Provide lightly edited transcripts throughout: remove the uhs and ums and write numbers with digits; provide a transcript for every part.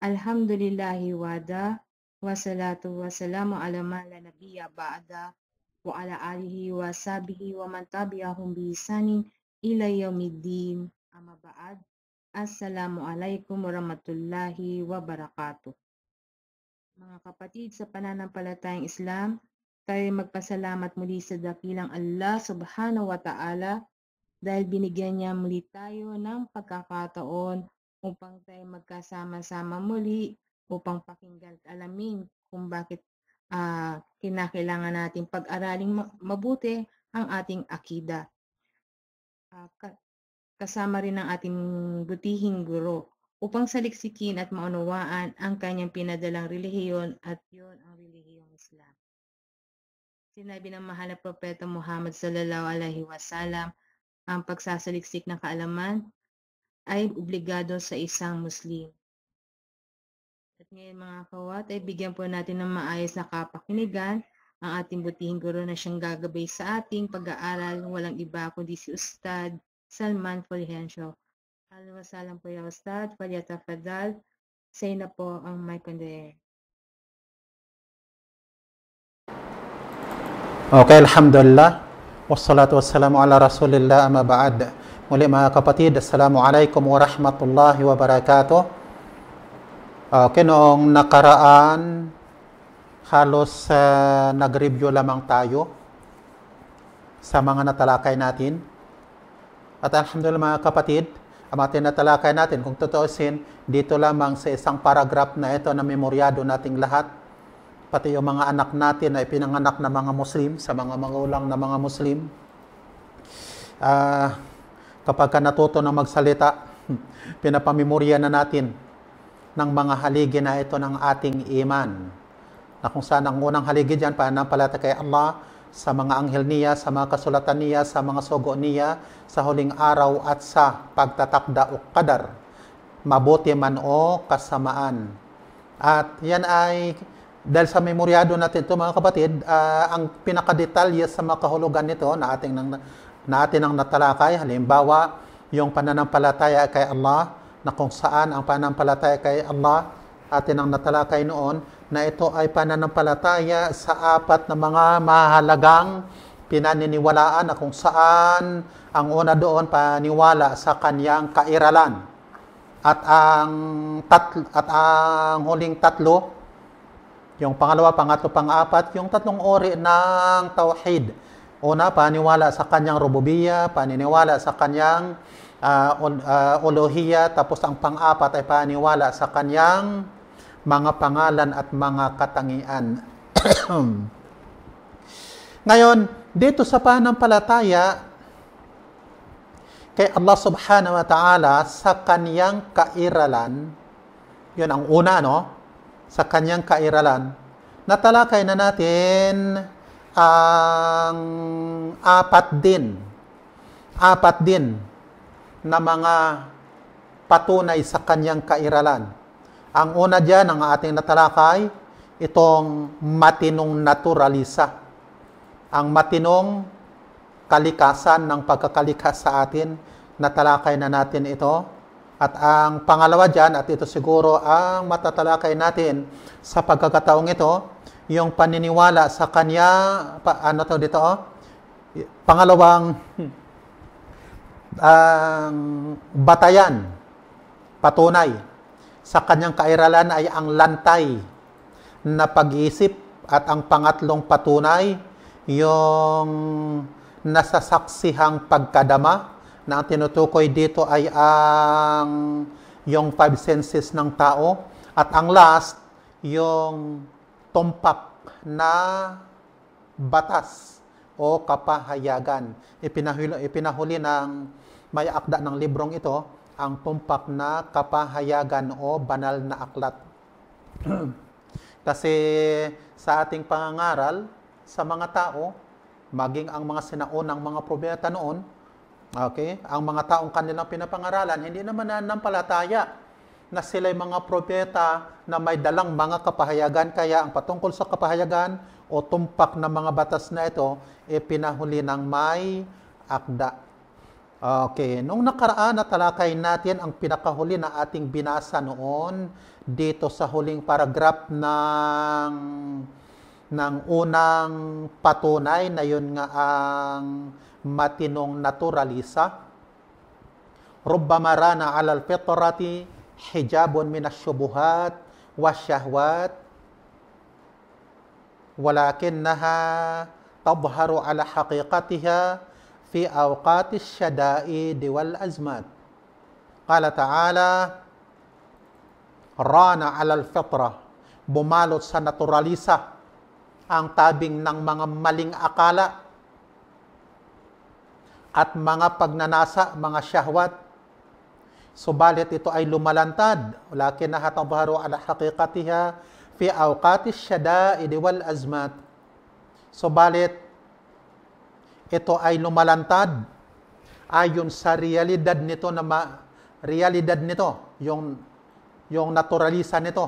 Alhamdulillahi wada, wassalatu wassalamu ala man la nabiyya ba'da, wa ala alihi wa sahbihi wa man tabi'ahum bi ihsanin ila yaumiddin. Amma ba'd. Assalamualaikum warahmatullahi wabarakatuh. Mga kapatid sa pananampalatayang Islam, tayo magpasalamat muli sa dakilang Allah subhanahu wa ta'ala dahil binigyan niya muli tayo ng pagkakataon upang tayo magkasama-sama muli upang pakinggan at alamin kung bakit kinakailangan natin pag-araling mabuti ang ating akida. Kasama rin ang ating butihing guro upang saliksikin at maunawaan ang kanyang pinadalang relihiyon at yun ang relihiyong Islam. Sinabi ng mahal na propeta Muhammad sallallahu alaihi wasallam, ang pagsasaliksik ng kaalaman ay obligado sa isang Muslim. At ngayon mga kawat, ay bigyan po natin ng maayos na kapakinigan ang ating butihing guro na siyang gagabay sa ating pag-aaral. Walang iba kundi si Ustad Salman Fulgencio. Ahlan wa sahlan po ya Ustad, falyatafaddal. Say na po ang mic on the air. Okay, alhamdulillah. Wassalatu wassalamu ala rasulillah, amma ba'd. Muli mga kapatid, assalamualaikum warahmatullahi wabarakatuh. Okay, noong nakaraan, halos nag-review lamang tayo sa mga natalakay natin. At alhamdulillah mga kapatid, ang ating natalakay natin, kung tutuusin, dito lamang sa isang paragraph na ito na memoryado nating lahat. Pati yung mga anak natin ay pinanganak na mga Muslim, sa mga magulang na mga Muslim. Kapag ka natuto na magsalita, pinapamemorya na natin ng mga haligi na ito ng ating iman. Na kung saan ang unang haligi dyan, pananampalataya kay Allah, sa mga anghel niya, sa mga kasulatan niya, sa mga sugo niya, sa huling araw at sa pagtatakda o qadar, mabuti man o kasamaan. At yan ay, dahil sa memoryado natin ito mga kapatid, ang pinakadetalye sa mga kahulugan nito na atin ang natalakay, halimbawa, yung pananampalataya kay Allah, na kung saan ang pananampalataya kay Allah, atin ang natalakay noon, na ito ay pananampalataya sa apat na mga mahalagang pinaniniwalaan, na kung saan ang una doon paniwala sa kanyang kairalan. At ang huling tatlo, yung pangalawa, pangatlo, pang-apat, yung tatlong uri ng tauhid. Una, paniwala sa kanyang rububiyya, paniniwala sa kanyang uluhiyya, tapos ang pang-apat ay paniwala sa kanyang mga pangalan at mga katangian. Ngayon, dito sa pananampalataya kay Allah subhanahu wa ta'ala sa kanyang kairalan, yun ang una, no? Sa kanyang kairalan, natalakay na natin ang apat din na mga patunay sa kanyang kairalan. Ang una dyan, ang ating natalakay, itong matinong naturalisa. Ang matinong kalikasan ng pagkakalikas sa atin, natalakay na natin ito. At ang pangalawa dyan, at ito siguro ang matatalakay natin sa pagkakataong ito, yung paniniwala sa kanya, pangalawang batayan, patunay sa kanyang kairalan ay ang lantay na pag-iisip, at ang pangatlong patunay, yung nasasaksihang pagkadama, na ang tinutukoy dito ay yung five senses ng tao, at ang last, yung tumpak na batas o kapahayagan. Ipinahuli ng may akda ng librong ito, ang tumpak na kapahayagan o banal na aklat. Kasi sa ating pangangaral sa mga tao, maging ang mga sinaunang mga propeta noon, okay, ang mga taong kanilang pinapangaralan, hindi naman nanampalataya na sila'y mga propeta na may dalang mga kapahayagan, kaya ang patungkol sa kapahayagan o tumpak na mga batas na ito, pinahuli ng may akda. Okay, nung nakaraan natalakay natin ang pinakahuli na ating binasa noon dito sa huling paragraph ng unang patunay na yun nga ang matinong naturalisa. Rubbama rana 'ala al-fitrati hijabun min asy-syubuhat wasyahwat walakinnaha tadhharu 'ala haqiqatiha fi awqatis syada'id wal azmat. Qala ta'ala, rana 'alal fitra, bumalot sa naturalisa ang tabing ng mga maling akala at mga pagnanasa, mga syahwat. Subalit ito ay lumalantad, walakin nahatadharu 'ala haqiqatiha fi awqatis syada'id wal azmat. Subalit ito ay lumalantad ayon sa realidad nito yung naturalisa nito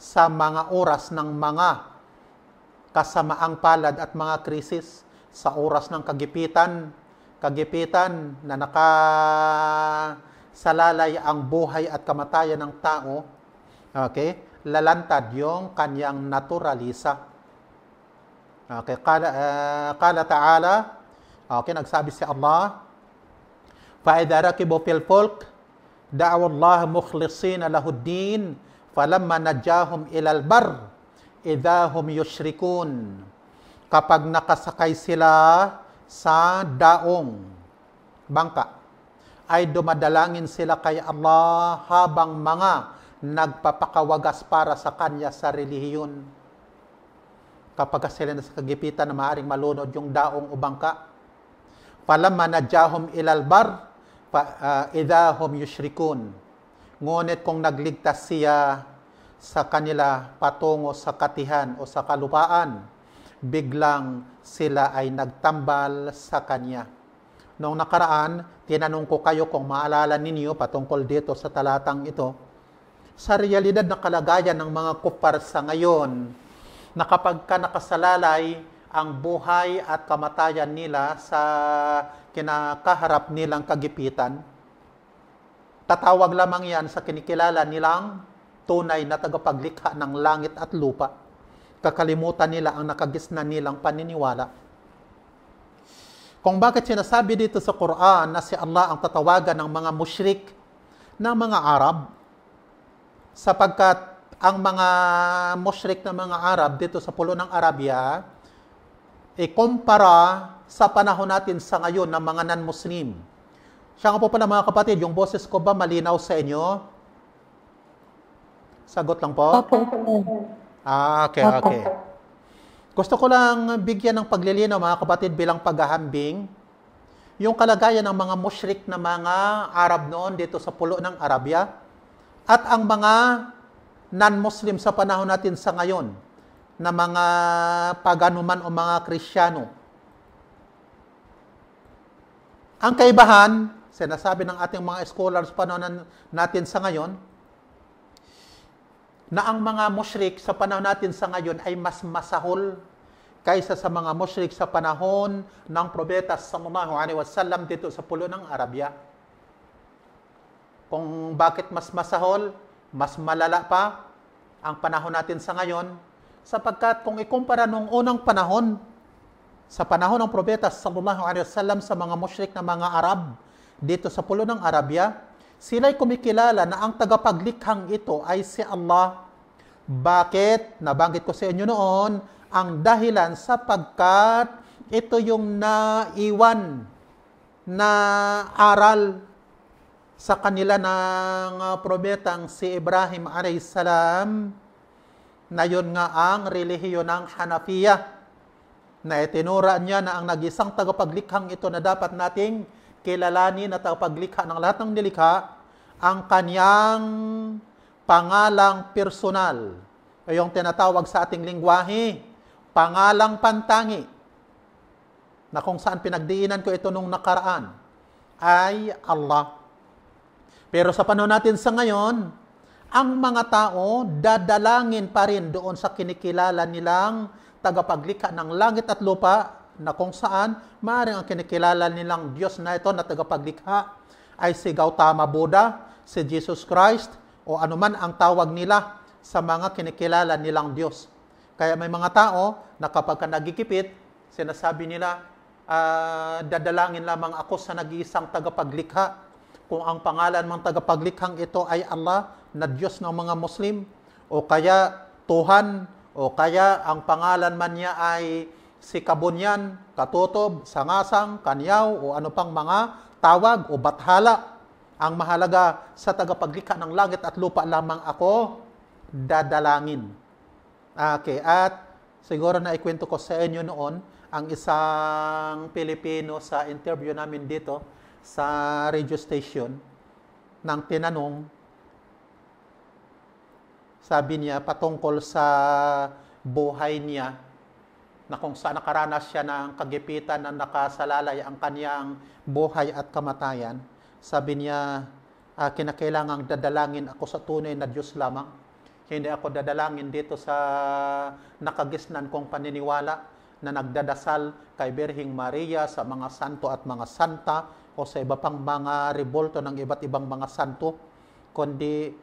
sa mga oras ng mga kasamaang palad at mga krisis, sa oras ng kagipitan na nakasalalay ang buhay at kamatayan ng tao. Okay? Lalantad yung kanyang naturalisa. Okay, qala ta'ala, okay, nagsabi si Allah, فَإِذَا رَكِبُوا فِي الْفُلْكِ دَعَوُا اللَّهَ مُخْلِصِينَ لَهُ الدِّينَ فَلَمَّا نَجَّاهُمْ إِلَى الْبَرِّ إِذَا هُمْ يُشْرِكُونَ. Kapag nakasakay sila sa daong bangka, ay dumadalangin sila kay Allah habang mga nagpapakawagas para sa Kanya sa relihiyon. Kapag sila sa kagipitan na maaaring malunod yung daong o bangka, falamma najahum ilal bar idha hum yushrikun. Ngunit kung nagligtas siya sa kanila patungo sa katihan o sa kalupaan, biglang sila ay nagtambal sa kanya. Noong nakaraan, tinanong ko kayo kung maalala ninyo patungkol dito sa talatang ito, sa realidad na kalagayan ng mga kupar sa ngayon, na kapag ka nakasalalay ang buhay at kamatayan nila sa kinakaharap nilang kagipitan, tatawag lamang yan sa kinikilala nilang tunay na tagapaglikha ng langit at lupa. Kakalimutan nila ang nakagisnan nilang paniniwala. Kung bakit sinasabi dito sa Quran na si Allah ang tatawagan ng mga musyrik ng mga Arab, sapagkat ang mga musyrik na mga Arab dito sa pulo ng Arabia, ikumpara sa panahon natin sa ngayon ng mga non-Muslim. Siya nga po pala mga kapatid, yung boses ko ba malinaw sa inyo? Sagot lang po? Opo. Okay. Gusto ko lang bigyan ng paglilinaw mga kapatid bilang paghahambing yung kalagayan ng mga musyrik na mga Arab noon dito sa pulo ng Arabia at ang mga non-Muslim sa panahon natin sa ngayon na mga paganuman o mga Kristiyano. Ang kaibahan, sinasabi ng ating mga scholars sa panahon natin sa ngayon, na ang mga musyrik sa panahon natin sa ngayon ay mas masahol kaysa sa mga musyrik sa panahon ng Propeta sallallahu alaihi wasallam dito sa pulo ng Arabia. Kung bakit mas masahol, mas malala pa ang panahon natin sa ngayon, sapagkat kung ikumpara nung unang panahon, sa panahon ng Propeta sallallahu alaihi wasallam sa mga musyrik na mga Arab dito sa pulo ng Arabia, sila'y kumikilala na ang tagapaglikhang ito ay si Allah. Bakit? Nabanggit ko sa inyo noon, ang dahilan sapagkat ito yung naiwan na aral sa kanila ng propetang si Ibrahim a.s. na yun nga ang relihiyon ng Hanafiya, na itinura niya na ang nag-isang tagapaglikhang ito na dapat nating kilalanin na tagapaglikha ng lahat ng nilikha, ang kanyang pangalang personal, o yung tinatawag sa ating lingwahe, pangalang pantangi, na kung saan pinagdiinan ko ito nung nakaraan, ay Allah. Pero sa panahon natin sa ngayon, ang mga tao dadalangin pa rin doon sa kinikilala nilang tagapaglikha ng langit at lupa na kung saan maaaring ang kinikilala nilang Diyos na ito na tagapaglikha ay si Gautama Buddha, si Jesus Christ, o anuman ang tawag nila sa mga kinikilala nilang Diyos. Kaya may mga tao na kapag nagikipit, sinasabi nila, dadalangin lamang ako sa nag-iisang tagapaglikha. Kung ang pangalan ng tagapaglikhang ito ay Allah, na Diyos ng mga Muslim, o kaya Tuhan, o kaya ang pangalan man niya ay si Kabunyan, Katutob, Sangasang, Kanyaw, o ano pang mga tawag o bathala. Ang mahalaga sa tagapaglikha ng langit at lupa lamang ako dadalangin. Okay, at siguro na ikwento ko sa inyo noon ang isang Pilipino sa interview namin dito sa radio station nang tinanong, sabi niya patungkol sa buhay niya na kung saan nakaranas siya ng kagipitan na nakasalalay ang kanyang buhay at kamatayan. Sabi niya, kinakailangang dadalangin ako sa tunay na Diyos lamang. Hindi ako dadalangin dito sa nakagisnan kong paniniwala na nagdadasal kay Birhing Maria, sa mga santo at mga santa, o sa iba pang mga rebulto ng iba't ibang mga santo, kundi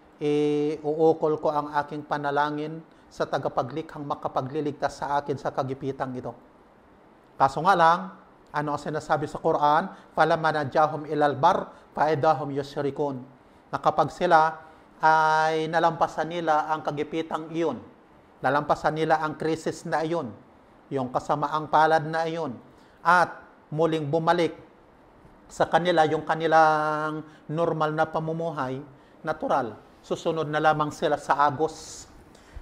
uukol ko ang aking panalangin sa tagapaglikhang makapagliligtas sa akin sa kagipitang ito. Kaso nga lang, ano ang sinasabi sa Quran? Falamma najahum ilal bar faidahum yushrikun. Na kapag sila ay nalampasan nila ang kagipitang iyon, nalampasan nila ang krisis na iyon, yung kasamaang palad na iyon, at muling bumalik sa kanila yung kanilang normal na pamumuhay, natural, susunod na lamang sila sa agos.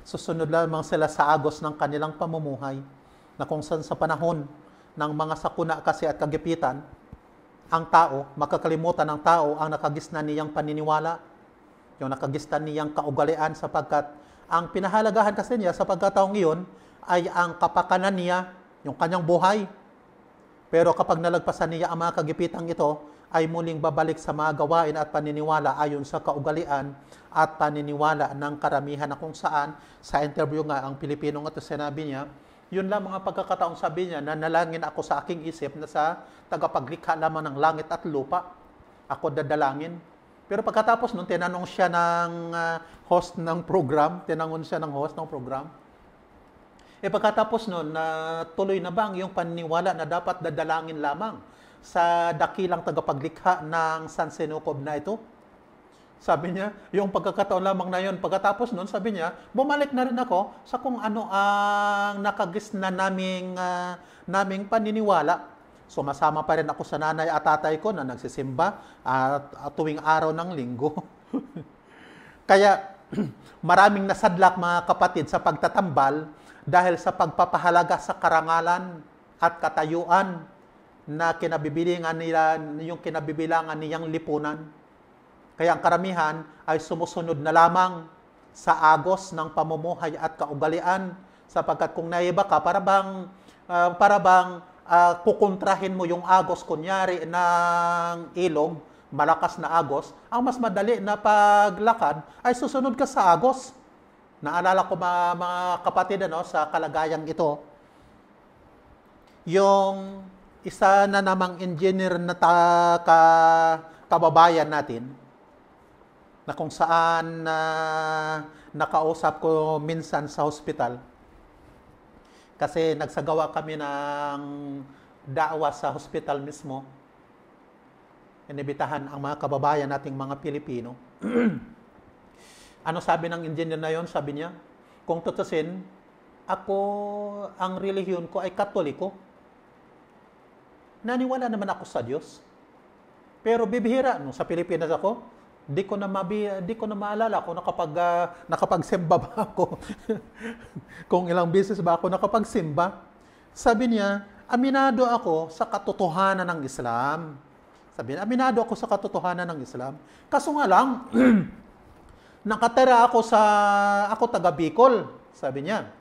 Susunod lamang sila sa agos ng kanilang pamumuhay, na kung saan sa panahon ng mga sakuna kasi at kagipitan, ang tao, makakalimutan ng tao ang nakagisnan niyang paniniwala, yung nakagisnan niyang kaugalian, sapagkat ang pinahalagahan kasi niya sa pagkataong iyon ay ang kapakanan niya, yung kanyang buhay. Pero kapag nalagpasan niya ang mga kagipitang ito, ay muling babalik sa mga gawain at paniniwala ayon sa kaugalian at paniniwala ng karamihan, na kung saan sa interview nga ang Pilipino nga ito sinabi niya, yun lang mga pagkakataong sabi niya na nalangin ako sa aking isip na sa tagapaglikha lamang ng langit at lupa ako dadalangin. Pero pagkatapos nun, tinanong siya ng host ng program, pagkatapos nun, tuloy na bang yung paniniwala na dapat dadalangin lamang sa dakilang tagapaglikha ng Sansinukob na ito? Sabi niya, yung pagkakataon lamang na yun, pagkatapos nun, sabi niya, bumalik na rin ako sa kung ano ang nakagisnan naming paniniwala. Sumasama pa rin ako sa nanay at tatay ko na nagsisimba at tuwing araw ng linggo. Kaya maraming nasadlak mga kapatid sa pagtatambal dahil sa pagpapahalaga sa karangalan at katayuan na yung kinabibilangan niyang lipunan. Kaya ang karamihan ay sumusunod na lamang sa agos ng pamumuhay at kaugalian, sapagkat kung naiba ka, para bang kukontrahin mo yung agos kunyari ng ilog, malakas na agos, ang mas madali na paglakad ay susunod ka sa agos. Naalala ko mga kapatid sa kalagayang ito, yung isa na namang engineer na kababayan natin, na kung saan nakausap ko minsan sa hospital, kasi nagsagawa kami ng da'wa sa hospital mismo. Inibitahan ang mga kababayan nating mga Pilipino. Ano sabi ng engineer na yon? Sabi niya, kung tutusin, ang relihiyon ko ay Katoliko. Naniwala naman ako sa Diyos. Pero bibihira, sa Pilipinas ako, di ko na maalala kung nakapagsimba ba ako. Kung ilang beses ba ako nakapagsimba. Sabi niya, aminado ako sa katotohanan ng Islam. Sabi niya, aminado ako sa katotohanan ng Islam. Kaso nga lang, nakatira ako taga Bicol. Sabi niya,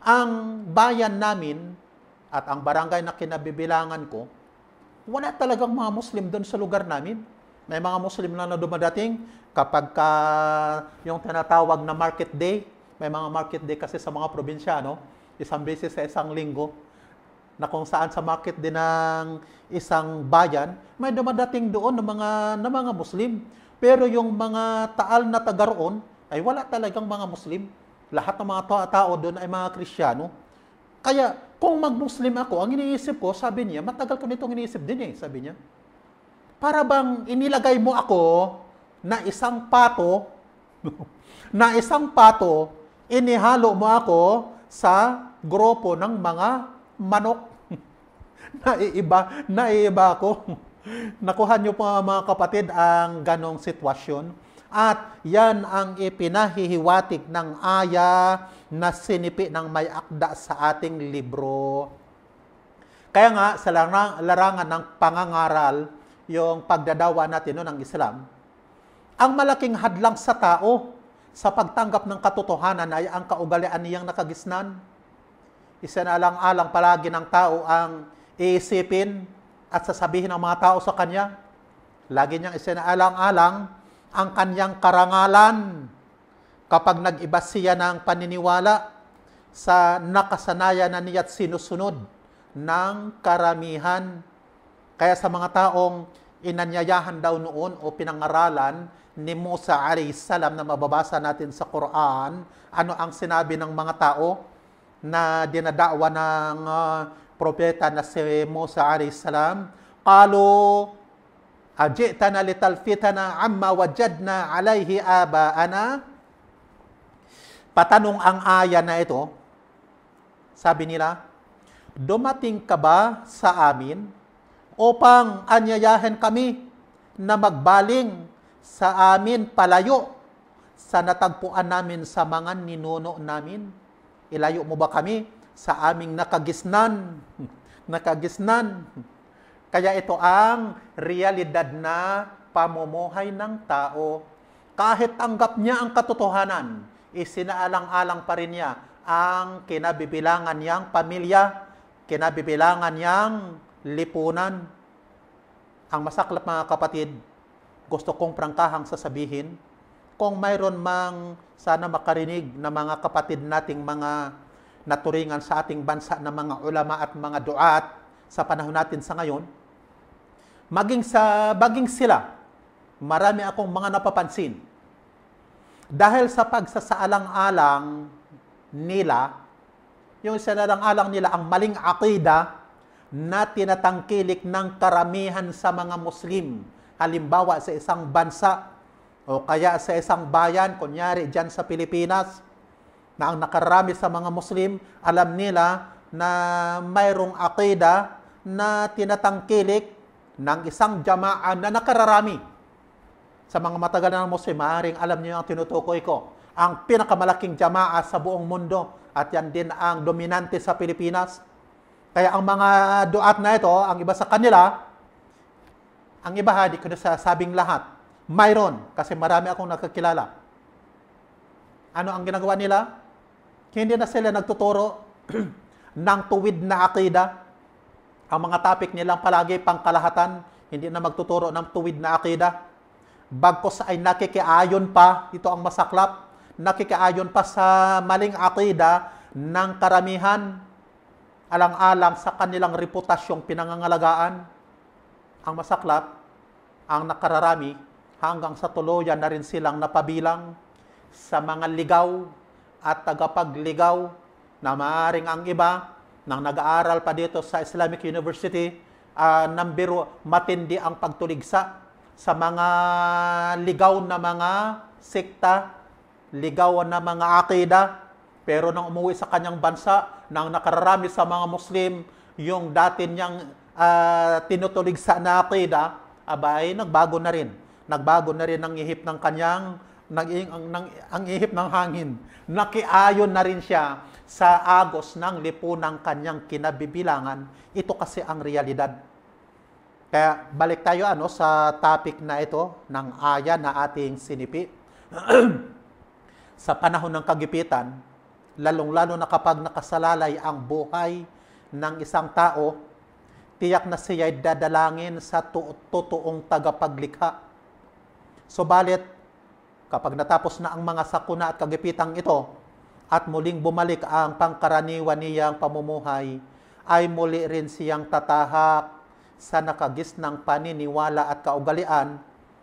ang bayan namin at ang barangay na kinabibilangan ko, wala talagang mga Muslim doon sa lugar namin. May mga Muslim na dumadating kapag yung tinatawag na market day. May mga market day kasi sa mga probinsya, isang beses sa isang linggo. na kung saan sa market din ng isang bayan, may dumadating doon ng mga Muslim. Pero yung mga taal na taga roon ay wala talagang mga Muslim. Lahat ng mga tao doon ay mga Kristiyano. Kaya kung mag-Muslim ako, ang iniisip ko, sabi niya, matagal ko nitong iniisip din sabi niya. Para bang inilagay mo ako na isang pato, inihalo mo ako sa grupo ng mga manok. Naiiba ako. Nakuha niyo po mga kapatid ang ganong sitwasyon. At yan ang ipinahihiwatig ng aya na sinipi ng may akda sa ating libro. Kaya nga, sa larangan ng pangangaral, yung pagdadawa natin ng Islam, ang malaking hadlang sa tao sa pagtanggap ng katotohanan ay ang kaugalian niyang nakagisnan. Isinalang-alang palagi ng tao ang iisipin at sasabihin ng mga tao sa kanya. Lagi niyang isinaalang-alang ang kanyang karangalan kapag nag-iba siya ng paniniwala sa nakasanayan na niya't sinusunod ng karamihan. Kaya sa mga taong inanyayahan daw noon o pinangaralan ni Musa alayhis salam na mababasa natin sa Quran, ano ang sinabi ng mga tao na dinadakwa ng propeta na si Musa alayhis salam? Qalu ajitana litalfitana amma wajadna alayhi abaana. Patanong ang aya na ito, sabi nila, dumating ka ba sa amin upang anyayahan kami na magbaling sa amin palayo sa natagpuan namin sa mga ninuno namin? Ilayo mo ba kami sa aming nakagisnan? Nakagisnan. Kaya ito ang realidad na pamumuhay ng tao. Kahit tanggap niya ang katotohanan, isinaalang-alang pa rin niya ang kinabibilangan niyang pamilya, kinabibilangan niyang lipunan. Ang masaklap mga kapatid, gusto kong prangkahang sasabihin, kung mayroon mang sana makarinig na mga kapatid nating mga naturingan sa ating bansa na mga ulama at mga duat sa panahon natin sa ngayon, baging sila, marami akong mga napapansin. Dahil sa pagsasaalang-alang nila, yung isinalang-alang nila ang maling aqida na tinatangkilik ng karamihan sa mga Muslim. Halimbawa sa isang bansa o kaya sa isang bayan, kunyari dyan sa Pilipinas, na ang nakarami sa mga Muslim, alam nila na mayroong aqida na tinatangkilik ng isang jamaa na nakararami. Sa mga matagal na Muslim, maaaring alam niyo ang tinutukoy ko. Ang pinakamalaking jamaa sa buong mundo at yan din ang dominante sa Pilipinas. Kaya ang mga duat na ito, ang iba sa kanila, ang iba di ko na sasabing lahat, mayroon kasi marami akong nakakilala. Ano ang ginagawa nila? Hindi na sila nagtuturo ng tuwid na akida. Ang mga topic nilang palagi pangkalahatan, hindi na magtuturo ng tuwid na akida. Bagkos ay nakikiayon pa, ito ang masaklap, nakikiayon pa sa maling akida ng karamihan, alang-alang sa kanilang reputasyong pinangangalagaan. Ang masaklap, ang nakararami, hanggang sa tuluyan na rin silang napabilang sa mga ligaw at tagapagligaw na maaaring ang iba nang nag-aaral pa dito sa Islamic University, matindi ang pagtuligsa sa mga ligaw na mga sekta, ligaw na mga akida. Pero nang umuwi sa kanyang bansa, nang nakararami sa mga Muslim, yung dati niyang tinutuligsa na akida, abay, nagbago na rin. Nagbago na rin ang ihip ng kanyang, ang ihip ng hangin. Nakiayon na rin siya sa agos ng lipunang kanyang kinabibilangan. Ito kasi ang realidad. Kaya balik tayo sa topic na ito ng aya na ating sinipi. Sa panahon ng kagipitan, lalong-lalo na kapag nakasalalay ang buhay ng isang tao, tiyak na siya'y dadalangin sa totoong tagapaglikha. Subalit, kapag natapos na ang mga sakuna at kagipitang ito, at muling bumalik ang pangkaraniwan niyang pamumuhay, ay muli rin siyang tatahak sa nakagisnang paniniwala at kaugalian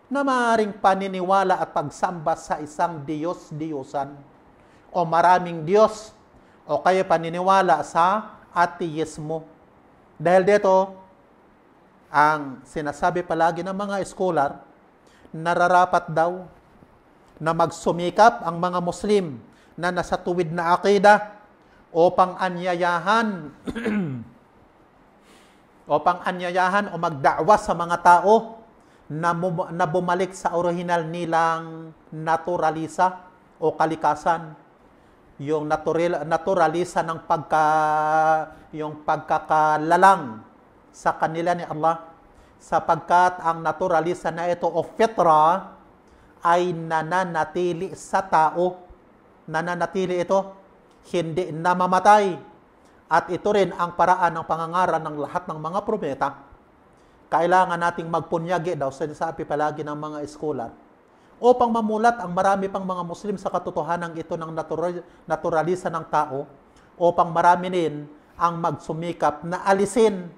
na maaaring paniniwala at pagsamba sa isang Diyos-Diyosan o maraming Diyos o kaya paniniwala sa ateismo. Dahil dito, ang sinasabi palagi ng mga scholar, nararapat daw na magsumikap ang mga Muslim na nasa tuwid na akida upang anyayahan o magda'wa sa mga tao na bumalik sa orihinal nilang naturalisa o kalikasan. Yung naturalisa ng yung pagkakalalang sa kanila ni Allah, sapagkat ang naturalisa na ito o fitra ay nananatili sa tao. Nananatili ito, hindi namamatay. At ito rin ang paraan ng pangangaral ng lahat ng mga propeta. Kailangan nating magpunyagi daw, sinasabi palagi ng mga scholar, upang mamulat ang marami pang mga Muslim sa katotohanan ito ng naturalisa ng tao, upang marami rin ang magsumikap na alisin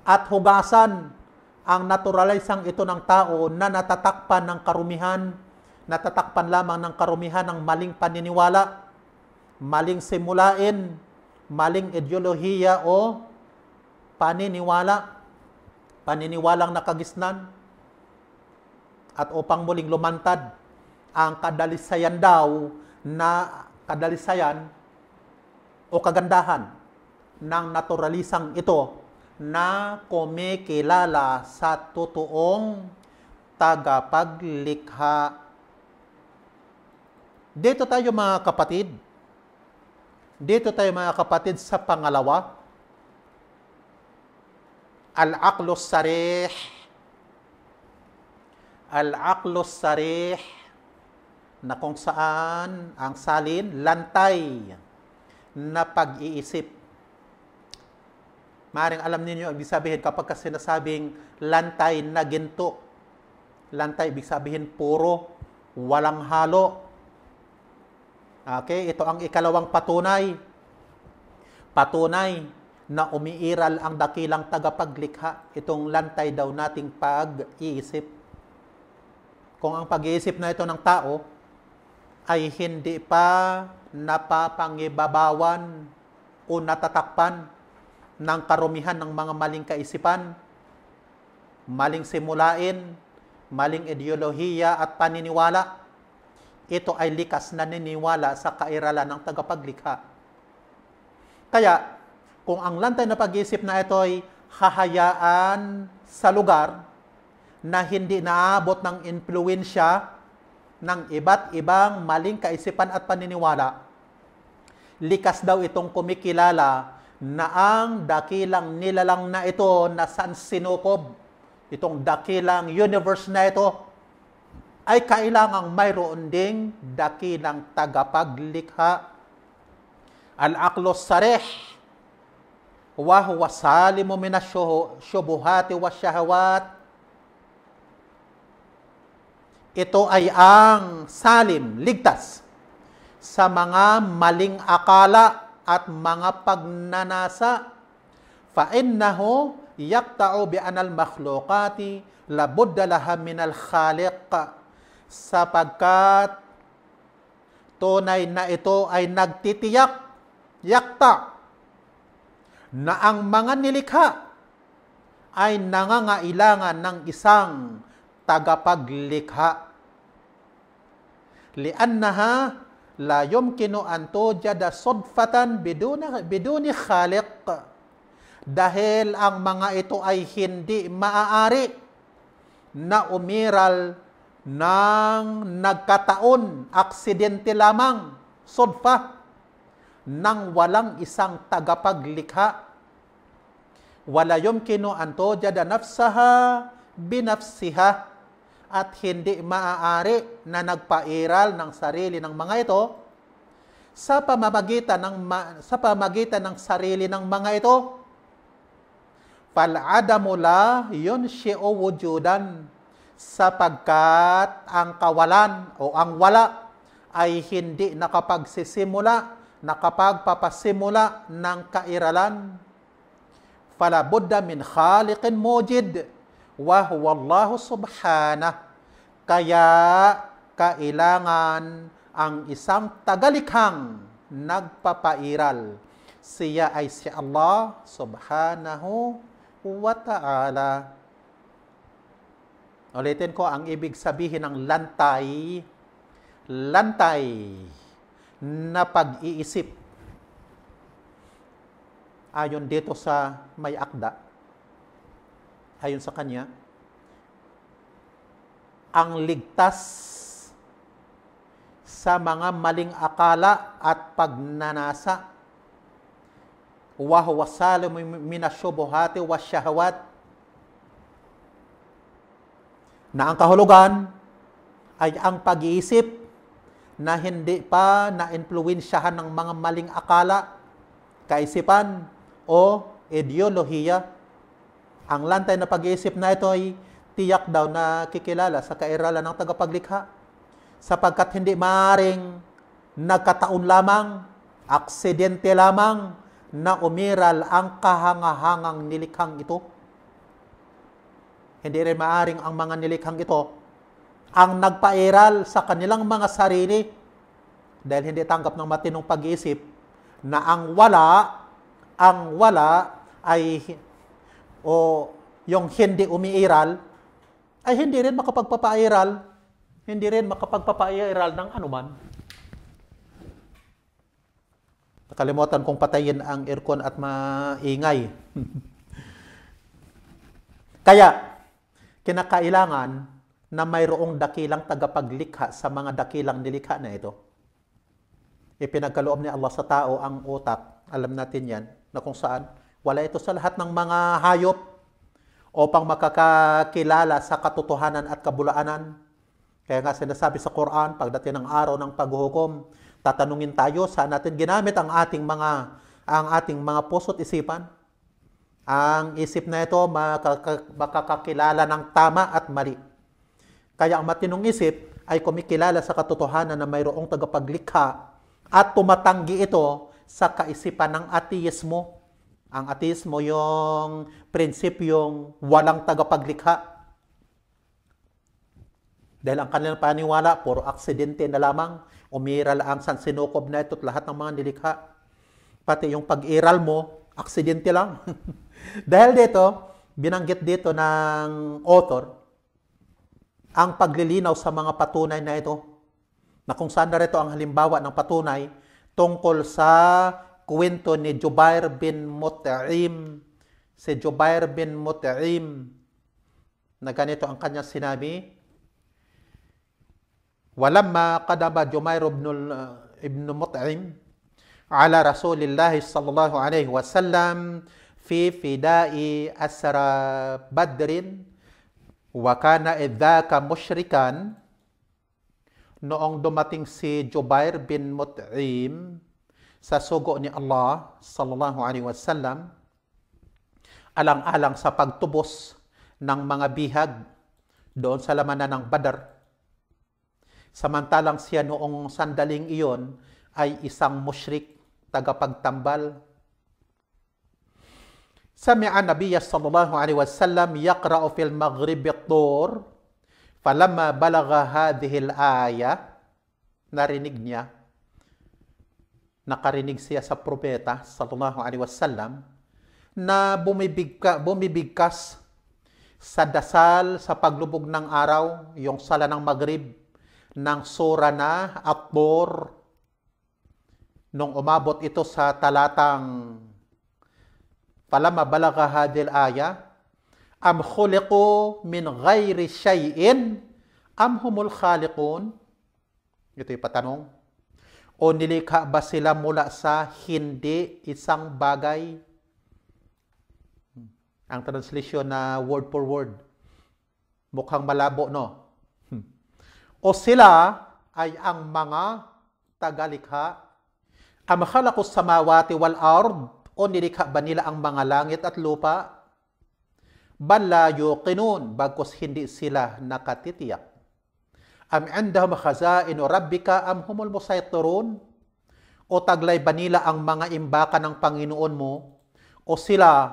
at hugasan ang naturalisang ito ng tao na natatakpan ng karumihan, natatakpan lamang ng karumihan ng maling paniniwala, maling simulain, maling ideolohiya o paniniwalang nakagisnan, at upang muling lumantad ang kadalisayan daw na kadalisayan o kagandahan ng naturalisang ito na kumikilala sa totoong tagapaglikha. Dito tayo mga kapatid sa pangalawa, al-aqlus sarih. Al-aqlus sarih na kung saan ang salin, lantay na pag-iisip. Maaaring alam ninyo, ibig sabihin kapag sinasabing lantay na ginto, lantay ibig sabihin puro, walang halo. Okay, ito ang ikalawang patunay. Patunay na umiiral ang dakilang tagapaglikha. Itong lantay daw nating pag-iisip. Kung ang pag-iisip na ito ng tao ay hindi pa napapangibabawan o natatakpan ng karumihan ng mga maling kaisipan, maling simulain, maling ideolohiya at paniniwala, ito ay likas na niniwala sa kairalan ng tagapaglikha. Kaya, kung ang lantay na pag-iisip na ito ay hahayaan sa lugar na hindi naabot ng impluwensya ng iba't ibang maling kaisipan at paniniwala, likas daw itong kumikilala na ang dakilang nilalang na ito na saan sinukob, itong dakilang universe na ito, ay kailangang mayroon ding dakilang tagapaglikha. Al-aqlus sarih wa huwa salimu minasyubuhati wasyahawat. Ito ay ang salim, ligtas sa mga maling akala at mga pagnanasa. Fa'innahu yaqta'u bi'anal makhluqati labudda laha minal khaliq. Sapagkat tunay na ito ay nagtitiyak, yakta, na ang mga nilikha ay nangangailangan ng isang tagapaglikha. Li'annaha la yumkinu an tujada sudfatan biduni khaliq. Dahil ang mga ito ay hindi maaari na umiral ng nagkataon, aksidente lamang, sudfa, nang walang isang tagapaglikha. Wala yumkinu an tujada nafsaha binafsiha. At hindi maaari na nagpairal ng sarili ng mga ito sa pamamagitan ng sarili ng mga ito. Fal-adamu la yunshi'u wujudan, sapagkat ang kawalan o ang wala ay hindi nakapagpapasimula ng kairalan. fala budda min khaliqin mujid wa huwa Allah subhanahu. Kaya kailangan ang isang tagalikhang nagpapairal. Siya ay si Allah subhanahu wa ta'ala. Ulitin ko, ang ibig sabihin ng lantay na pag-iisip. Ayon dito sa may akda, ayon sa kanya, ang ligtas sa mga maling akala at pagnanasa, wa huwa salimun minasyubuhati wasyahawat, na ang kahulugan ay ang pag-iisip na hindi pa na-influensyahan ng mga maling akala, kaisipan o ideolohiya. Ang lantay na pag-iisip na ito ay tiyak daw na kikilala sa kairalan ng tagapaglikha, sapagkat hindi maaaring nagkataon lamang, aksidente lamang na umiral ang kahangahangang nilikhang ito. Hindi rin maaaring ang mga nilikhang ito ang nagpairal sa kanilang mga sarili dahil hindi tanggap ng matinong pag-iisip na ang wala ay yung hindi umiiral ay hindi rin makapagpapairal ng anuman. Nakalimutan kong patayin ang aircon at maingay. Kaya kinakailangan na mayroong dakilang tagapaglikha sa mga dakilang nilikha na ito. Ipinagkaloob ni Allah sa tao ang utak. Alam natin yan, na kung saan wala ito sa lahat ng mga hayop upang makakakilala sa katotohanan at kabulaanan. Kaya nga sinasabi sa Quran, pagdating ng araw ng paghuhukom, tatanungin tayo saan natin ginamit ang ating mga puso't isipan. Ang isip na ito makakakilala ng tama at mali. Kaya ang matinong isip ay kumikilala sa katotohanan na mayroong tagapaglikha at tumatanggi ito sa kaisipan ng ateismo. Ang ateismo yung prinsipyong walang tagapaglikha. Dahil ang kanilang paniwala, puro aksidente na lamang, umiral ang sansinukob na ito at lahat ng mga nilikha. Pati yung pag-iral mo, aksidente lang. Dahil dito, binanggit dito ng author, ang paglilinaw sa mga patunay na ito, na kung saan narito ang halimbawa ng patunay tungkol sa kwento ni Jubair bin Mut'im. Si Jubair bin Mut'im, na ganito ang kanyang sinabi, walamma qadaba Jubair ibn Mut'im ala Rasulillah sallallahu alaihi wasallam fi fida'i asra Badrin wa kana idzaka musyrikan. Noong dumating si Jubair bin Mut'im sa sugo ni Allah sallallahu alaihi wasallam, alang-alang sa pagtubos ng mga bihag doon sa lamanan ng Badr. Samantalang siya noong sandaling iyon ay isang musyrik, tagapagtambal. Sami'a Nabiyya sallallahu alaihi wasallam yaqra'u fil maghrib at-tur, falamma balagha hadhihi al-aya, nakarinig siya sa propeta sallallahu alaihi wasallam na bumibigkas sa dasal sa paglubog ng araw, yung sala ng maghrib ng sura na at-tur. Nung umabot ito sa talatang falamma balagha hadhihi al-aya, am khuliqu min ghairi shay'in am humul khaliqun. Ito yung patanong. O nilikha ba sila mula sa hindi isang bagay? Ang translation na word for word. Mukhang malabo, no? O sila ay ang mga tagalikha. Am khalaqus samawati wal ard, o nilikha ba nila ang mga langit at lupa? Bala yuqinun, bagkus hindi sila nakatitiyak. Am indahum khazainu rabbika am humul musaytirun, o taglay ba nila ang mga imbaka ng Panginoon mo, o sila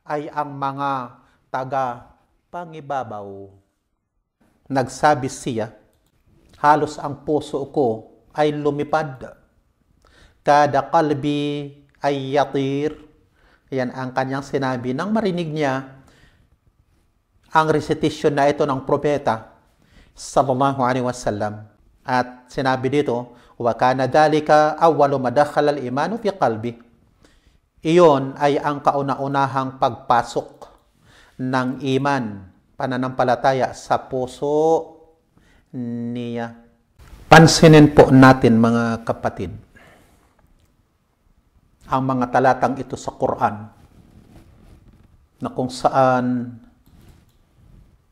ay ang mga taga-pangibabaw. Nagsabi siya, halos ang puso ko ay lumipad. Kada kalbi ay yatir. Yan ang kanyang sinabi nang marinig niya ang recitation na ito ng propeta sallallahu alaihi wasallam. At sinabi dito, wa kana dhalika awwalu madakhala al-imanu fi qalbi. Iyon ay ang kauna-unahang pagpasok ng iman, pananampalataya sa puso niya. Pansinin po natin mga kapatid, ang mga talatang ito sa Quran na kung saan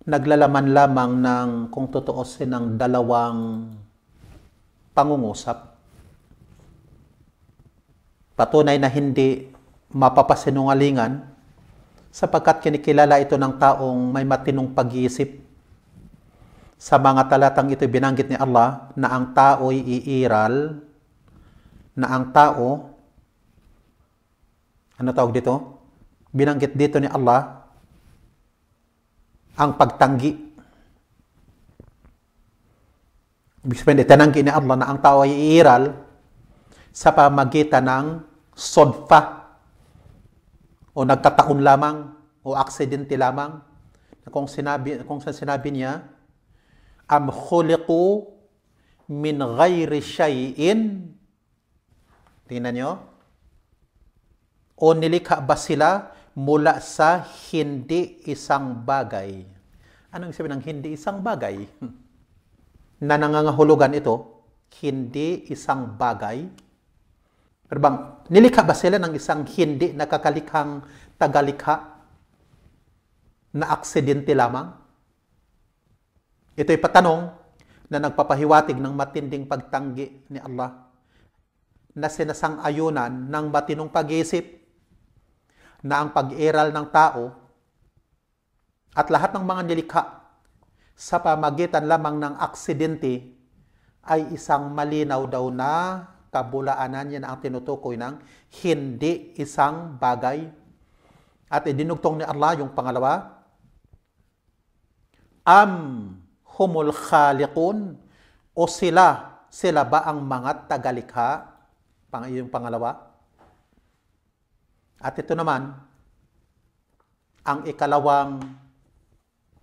naglalaman lamang ng kung tutuusin ng dalawang pangungusap. Patunay na hindi mapapasinungalingan sapagkat kinikilala ito ng taong may matinong pag-iisip. Sa mga talatang ito binanggit ni Allah na ang tao'y iiral, na ang tao, ano tawag dito? Binanggit dito ni Allah ang pagtanggi. Ibig sabihin, itinanggi ni Allah na ang tao ay iiral sa pamagitan ng sodfa o nagkataon lamang o aksidente lamang. Kung sinabi niya, am khuliqu min ghairi shay'in. Tingnan nyo. O nilikha ba sila mula sa hindi isang bagay? Anong sabi ng hindi isang bagay? Na nangangahulugan ito, hindi isang bagay. Pero bang, nilikha ba sila ng isang hindi nakakalikhang tagalikha na aksidente lamang? Ito'y patanong na nagpapahiwatig ng matinding pagtanggi ni Allah na sinasang-ayunan ng matinong pag-iisip na ang pag-iral ng tao at lahat ng mga nilikha sa pamagitan lamang ng aksidente ay isang malinaw daw na kabulaanan. Yan ang tinutukoy ng hindi isang bagay. At idinugtong ni Allah yung pangalawa, am humul khaliqun, o sila ba ang mga tagalikha? Yung pangalawa. At ito naman, ang ikalawang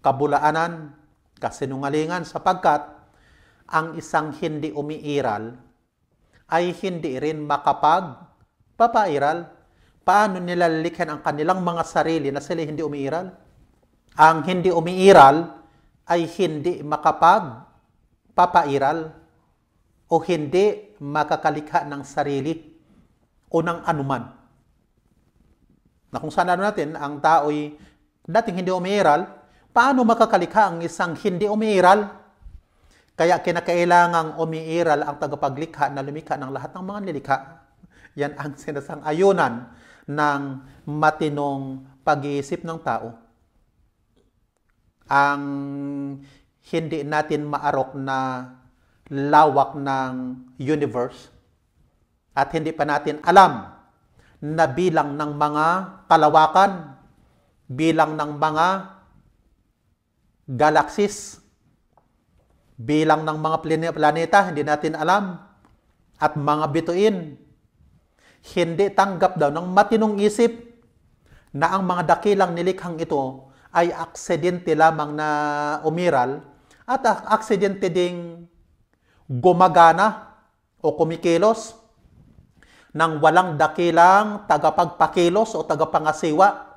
kabulaanan, kasinungalingan, sapagkat ang isang hindi umiiral ay hindi rin makapagpapairal. Paano nila lilikhan ang kanilang mga sarili na sila hindi umiiral? Ang hindi umiiral ay hindi makapagpapairal o hindi makakalikha ng sarili o ng anuman. Na kung saan natin, ang tao'y dating hindi umiiral, paano makakalikha ang isang hindi umiiral? Kaya kinakailangang umiiral ang tagapaglikha na lumikha ng lahat ng mga nilikha. Yan ang sinasang-ayunan ng matinong pag-iisip ng tao. Ang hindi natin maarok na lawak ng universe at hindi pa natin alam na bilang ng mga kalawakan, bilang ng mga galaxies, bilang ng mga planeta, hindi natin alam, at mga bituin. Hindi tanggap daw ng matinong isip na ang mga dakilang nilikhang ito ay aksidente lamang na umiral at aksidente ding gumagana o kumikilos nang walang dakilang tagapagpakilos o tagapangasiwa.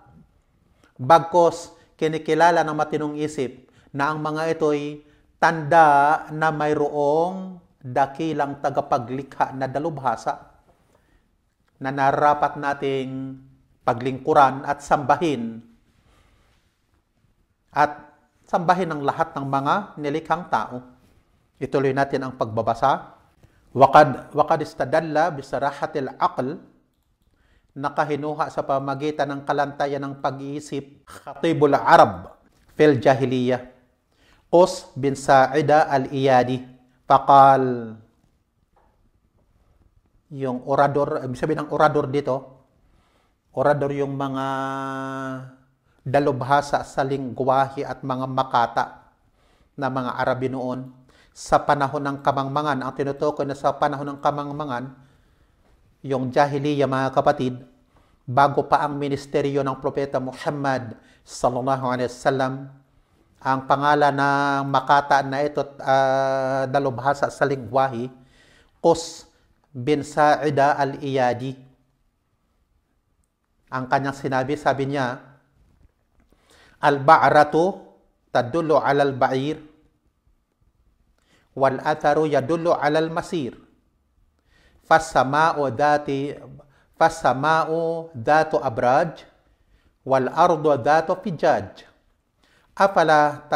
Bagkos kinikilala ng matinong isip na ang mga ito'y tanda na mayroong dakilang tagapaglikha na dalubhasa na narapat nating paglingkuran at sambahin ang lahat ng mga nilikhang tao. Ituloy natin ang pagbabasa. Waqad istadalla bisarahatil aql, nakahinuha sa pamagitan ng kalantayan ng pag-iisip, Khatibul Arab fil Jahiliyah, Qus bin Sa'ida al-Iyadi, faqal, yung orador, ibig sabihin ng orador dito, orador yung mga dalubhasa sa lingwahe at mga makata na mga Arabi noon sa panahon ng kamangmangan. Ang tinutukoy na sa panahon ng kamangmangan, yung Jahiliya, mga kapatid, bago pa ang ministeryo ng Propeta Muhammad sallallahu alaihi wasallam, ang pangalan ng makata na ito dalubhasa sa lingwahe, Qus bin Sa'ida al-Iyadi. Ang kanyang sinabi, sabi niya, al-ba'ratu tadullu 'alal ba'ir wal atharu yadullu 'alal masir fasama'u datu abraj wal ardu datu fijaj afala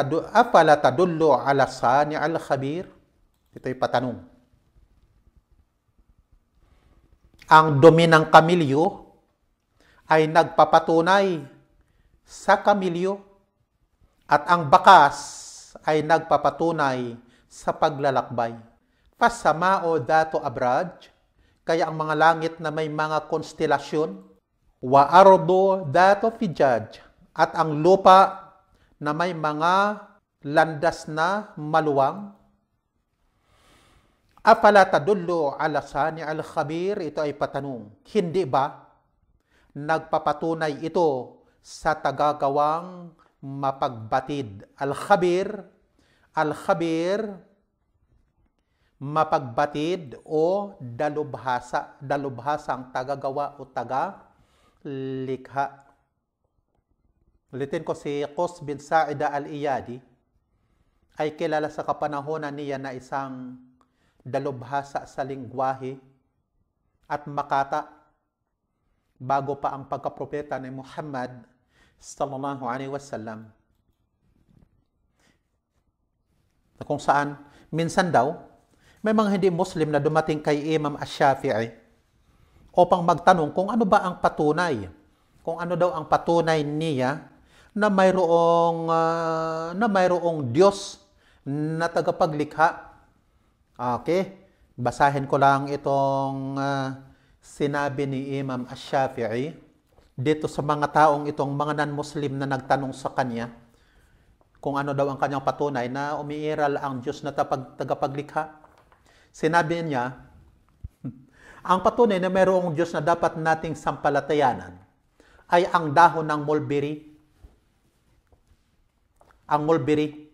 tadullu 'ala sani'al khabir. Ito'y patanong. Ang dumi ng kamilyo ay nagpapatunay sa kamilyo at ang bakas ay nagpapatunay sa paglalakbay. Fasamao datu abraj, kaya ang mga langit na may mga konstelasyon, wa ardo datu fijaj, at ang lupa na may mga landas na maluwang. Afala tadullu ala sani al khabir, ito ay patanong. Hindi ba nagpapatunay ito sa tagagawang mapagbatid? Al-khabir, mapagbatid o dalubhasa. Dalubhasa ang tagagawa o taga-likha. Ulitin ko, si Qus bin Sa'ida al-Iyadi ay kilala sa kapanahonan niya na isang dalubhasa sa lingwahe at makata bago pa ang pagkapropeta ni Muhammad sallallahu alaihi wasallam. Kung saan, minsan daw, may mga hindi Muslim na dumating kay Imam Ash-Shafi'i upang magtanong kung ano ba ang patunay, kung ano daw ang patunay niya na mayroong Diyos na tagapaglikha. Okay, basahin ko lang itong sinabi ni Imam Ash-Shafi'i dito sa mga taong itong mga non-Muslim na nagtanong sa kanya kung ano daw ang kanyang patunay na umiiral ang Diyos na tagapaglikha. Sinabi niya, ang patunay na mayroong Diyos na dapat nating sampalatayanan ay ang dahon ng mulberry. Ang mulberry.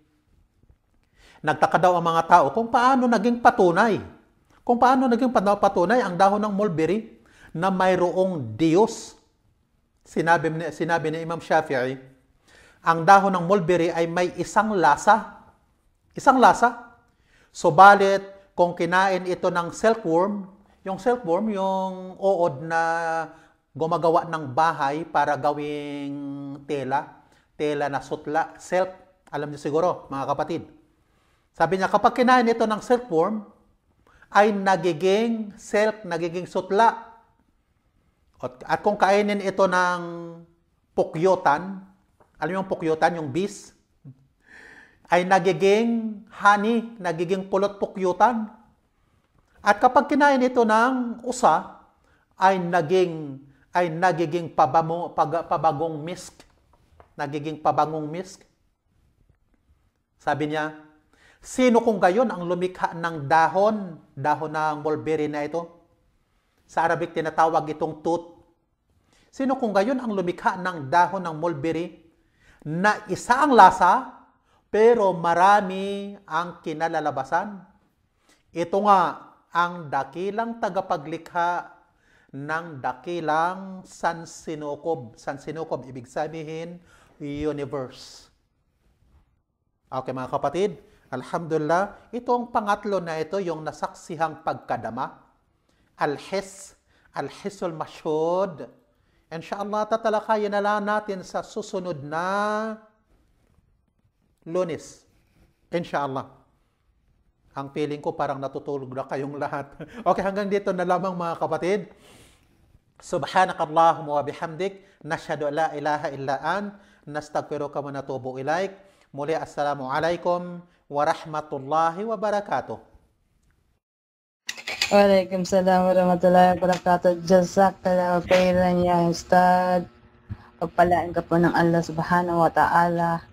Nagtaka daw ang mga tao kung paano naging patunay. Kung paano naging patunay ang dahon ng mulberry na mayroong Diyos. Sinabi ni Imam Shafi'i, ang dahon ng mulberry ay may isang lasa. Isang lasa. Subalit, kung kinain ito ng silkworm, yung uod na gumagawa ng bahay para gawing tela na sutla, silk, alam niyo siguro, mga kapatid. Sabi niya, kapag kinain ito ng silkworm, ay nagiging silk, nagiging sutla. At kung kainin ito ng pukyutan, alam niyo yung pukyutan, yung bees, ay nagiging honey, nagiging pulot pukyutan. At kapag kinain ito ng usa, ay nagiging pabagong misk. Nagiging pabagong misk. Sabi niya, sino kung gayon ang lumikha ng dahon ng mulberry na ito? Sa Arabic, tinatawag itong tooth. Sino kung gayon ang lumikha ng dahon ng mulberry na isa ang lasa, pero marami ang kinalalabasan? Ito nga ang dakilang tagapaglikha ng dakilang sansinukob. Sansinukob, ibig sabihin, universe. Okay mga kapatid, alhamdulillah, itong pangatlo na ito, yung nasaksihang pagkadama, al-hisul mashhud. Inshallah, tatalakayin na lang natin sa susunod na Lunes. Inshallah. Ang feeling ko parang natutulog na kayong lahat. Okay, hanggang dito na lamang mga kapatid. Subhanakallahumma wa bihamdik, nashhadu an la ilaha illa ant, nastaghfiruka wa natubu ilaik. Muli, assalamu alaikum wa rahmatullahi wa barakatuh. Waalaikumsalam warahmatullahi wabarakatuh. Jazakallahu khairan ya Ustad. Pagpalaan ka po ng Allah Subhanahu wa Ta'ala.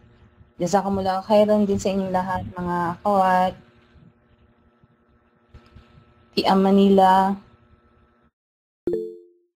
Jazakumullahu khairan din sa inyong lahat mga akhwat. Fi amanillah.